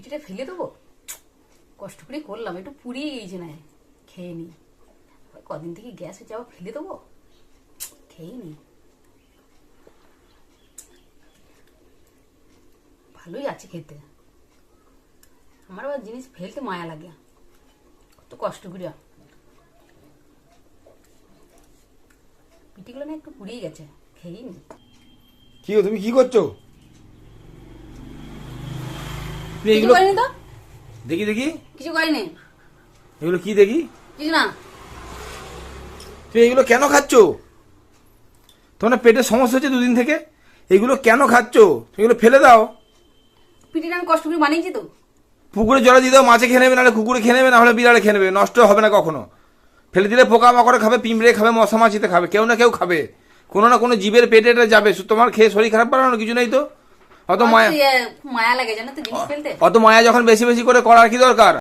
পিঠিটা ফেলে দেবো, কষ্ট করে করলাম, একটু পুড়িয়ে গিয়েছে না, খেয়ে নি। কদিন থেকে গ্যাস হচ্ছে, আবার ফেলে দেবো, খেয়ে নি। ভালোই আছে খেতে, আমার আবার জিনিস ফেলতে মায়া লাগে, কত কষ্ট করে। পিঠিগুলো না একটু পুড়িয়ে গেছে, খেয়েই নি। কি গো, তুমি কি করছো? কিছু করিনি তো, দেখি দেখি, কিছু করিনি, এগুলো কি দেখি? কিছু না। তুমি এগুলো কেন খাচ্ছ? তোমার পেটের সমস্যা হচ্ছে দুদিন থেকে, এগুলো কেন খাচ্ছ? এগুলো ফেলে দাও। পিঠিটা আমি কষ্ট করে বানিয়েছি তো। পুকুরে জলে দিয়ে দাও, মাছে খেয়ে নেবে, নাহলে কুকুরে খেয়ে নেবে, নাহলে বিড়ালে খেয়ে নেবে, নষ্ট হবে না কখনো। ফেলে দিলে পোকা মাকড়ে খাবে, পিঁপড়ে খাবে, মশা মাছিতে খাবে, কেউ না কেউ খাবে, কোনো না কোনো জীবের পেটে এটা যাবে। তোমার খেয়ে শরীর খারাপ বাড়ানোর কিছু নেই তো। অত মায়া, মায়া লাগে জানো তো জিনিস ফেলতে। অত মায়া যখন বেশি বেশি করে করার কি দরকার?